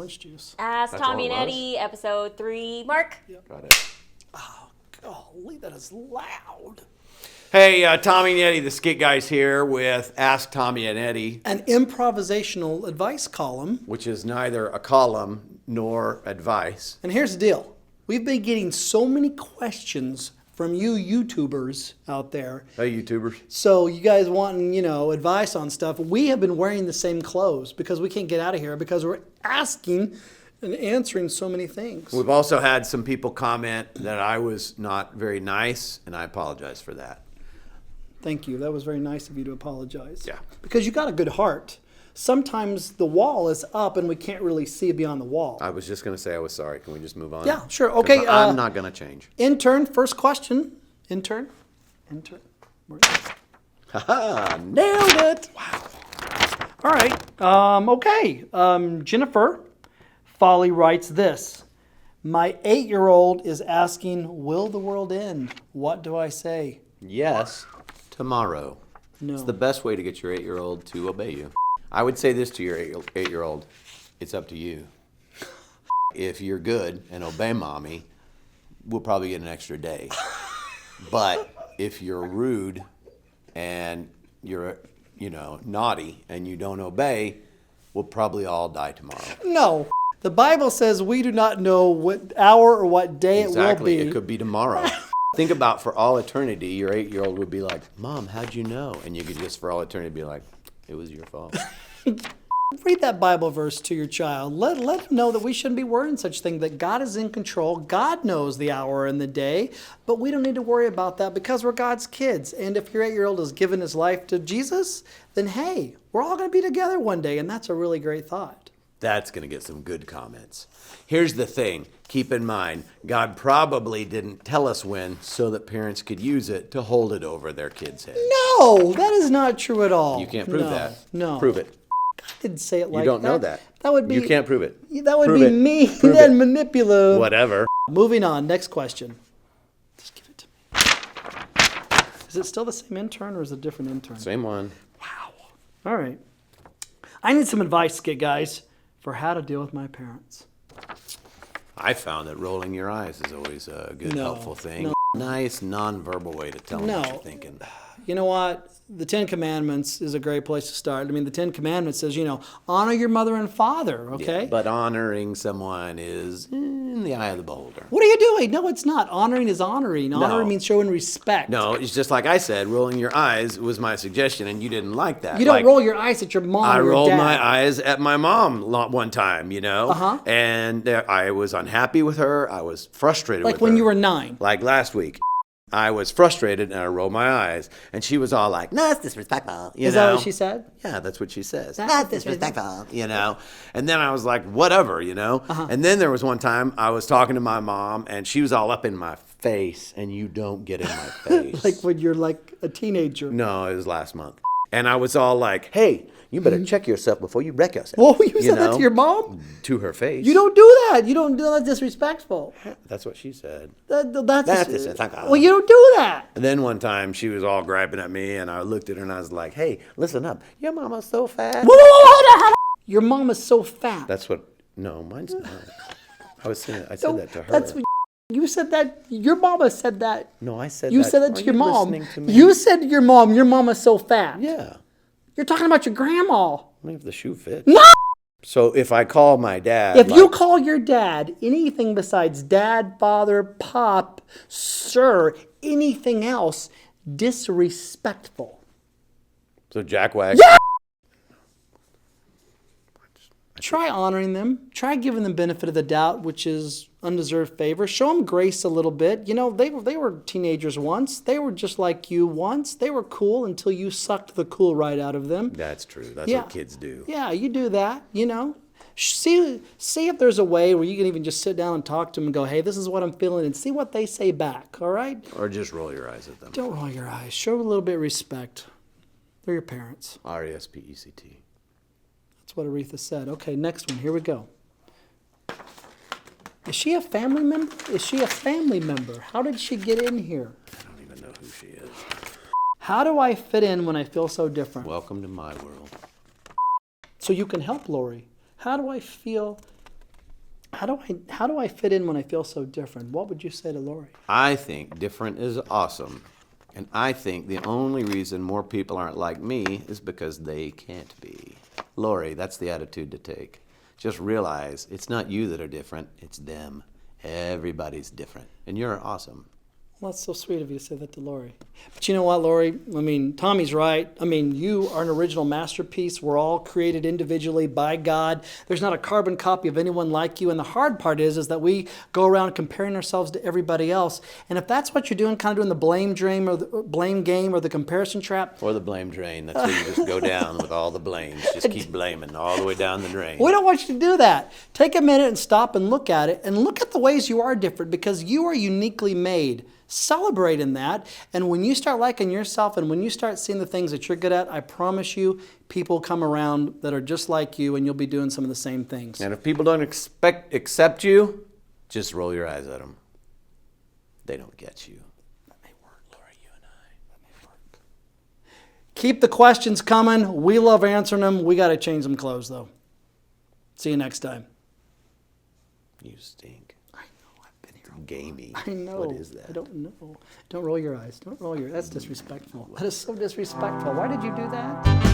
orange juice. Ask That's all Tommy it and was? Eddie, episode 3. Mark. Got it. Oh, golly, that is loud. Hey, Tommy and Eddie, the Skit guys here with Ask Tommy and Eddie, An improvisational advice column. which is neither a column nor advice. And here's the deal. We've been getting so many questions from you YouTubers out there. Hey, YouTubers. So you guys wanting, advice on stuff. We have been wearing the same clothes because we can't get out of here because we're asking and answering so many things. We've also had some people comment that I was not very nice, and I apologize for that. Thank you. That was very nice of you to apologize. Yeah. Because you got a good heart. Sometimes the wall is up and we can't really see beyond the wall. I was just going to say I was sorry. Can we just move on? Yeah, sure. 'Cause Okay. I'm not going to change. Intern, first question. Intern. Where is it? Haha, nailed it. Wow. All right. Okay. Jennifer Folly writes this. My 8-year-old is asking, will the world end? What do I say? Yes, tomorrow. No. It's the best way to get your 8-year-old to obey you. I would say this to your 8-year-old. It's up to you. If you're good and obey mommy, we'll probably get an extra day. But if you're rude and you're, naughty and you don't obey, we'll probably all die tomorrow. No. The Bible says we do not know what hour or what day it will Exactly. be. It could be tomorrow. Think about for all eternity, your 8-year-old would be like, Mom, how'd you know? And you could just for all eternity be like, it was your fault. Read that Bible verse to your child. Let him know that we shouldn't be worrying such thing, that God is in control. God knows the hour and the day, but we don't need to worry about that because we're God's kids. And if your 8-year-old has given his life to Jesus, then hey, we're all going to be together one day, and that's a really great thought. That's going to get some good comments. Here's the thing. Keep in mind, God probably didn't tell us when so that parents could use it to hold it over their kids' heads. No, that is not true at all. You can't prove that. No. Prove it. God didn't say it like that. You don't know that. That would be. You can't prove it. That would Prove be it. mean Prove and it. manipulative. Whatever. Moving on. Next question. Just give it to me. Is it still the same intern or is it a different intern? Same one. Wow. All right. I need some advice, Skit guys, for how to deal with my parents. I found that rolling your eyes is always a good, helpful thing. no. Nice, nonverbal way to tell them what you're thinking. You know what? The 10 Commandments is a great place to start. I mean, the 10 Commandments says, honor your mother and father, okay? Yeah, but honoring someone is in the eye of the beholder. What are you doing? No, it's not. Honoring is honoring. Honoring means showing respect. No, it's just like I said, rolling your eyes was my suggestion, and you didn't like that. You don't roll your eyes at your mom I or your rolled dad. my eyes at my mom one time, and I was unhappy with her. I was frustrated with her. Like when you were 9. Like last week. I was frustrated and I rolled my eyes, and she was all like, "No, it's disrespectful." Is that what she said? Yeah, that's what she says. That's Disrespectful, And then I was like, "Whatever," And then there was one time I was talking to my mom, and she was all up in my face, and you don't get in my face. Like when you're like a teenager. No, it was last month, and I was all like, "Hey, you better check yourself before you wreck yourself." Whoa, you said that to your mom? To her face. You don't do that. You don't do that. Disrespectful. That's what she said. That's disrespectful. Well, you don't do that. And then one time she was all griping at me, and I looked at her and I was like, "Hey, listen up. Your mama's so fat." Whoa. Your mom is so fat. That's what. No, mine's not. I said that to her. That's what you said that. Your mama said that. No, I said you that. said that to Are your you mom. listening to me? You said to your mama's so fat. Yeah. You're talking about your grandma. I mean, if the shoe fits. No. So if I call my dad, If you call your dad anything besides dad, father, pop, sir, anything else, disrespectful. So Jackwagon. Yeah! Try honoring them. Try giving them benefit of the doubt, which is undeserved favor. Show them grace a little bit. They were teenagers once. They were just like you once. They were cool until you sucked the cool right out of them. That's true. That's what kids do. Yeah, you do that, See if there's a way where you can even just sit down and talk to them and go, hey, this is what I'm feeling, and see what they say back, all right? Or just roll your eyes at them. Don't roll your eyes. Show a little bit of respect. They're your parents. RESPECT. That's what Aretha said. Okay, next one. Here we go. Is she a family member? Is she a family member? How did she get in here? I don't even know who she is. How do I fit in when I feel so different? Welcome to my world. So you can help Lori. How do I feel How do I fit in when I feel so different? What would you say to Lori? I think different is awesome. And I think the only reason more people aren't like me is because they can't be. Lori, that's the attitude to take. Just realize it's not you that are different, it's them. Everybody's different. And you're awesome. Well, that's so sweet of you to say that to Lori. But you know what, Lori? I mean, Tommy's right. I mean, you are an original masterpiece. We're all created individually by God. There's not a carbon copy of anyone like you. And the hard part is that we go around comparing ourselves to everybody else. And if that's what you're doing, kind of doing the blame game or the comparison trap. Or the blame drain. That's where you just go down with all the blames. Just keep blaming all the way down the drain. We don't want you to do that. Take a minute and stop and look at it and look at the ways you are different because you are uniquely made. Celebrate in that. And when you start liking yourself and when you start seeing the things that you're good at, I promise you, people come around that are just like you and you'll be doing some of the same things. And if people don't accept you, just roll your eyes at them. They don't get you. That may work, Lori, you and I. That may work. Keep the questions coming. We love answering them. We got to change some clothes, though. See you next time. You stink. Gamey. I know. What is that? I don't know. Don't roll your eyes. Don't roll your. That's disrespectful. That is so disrespectful. Why did you do that?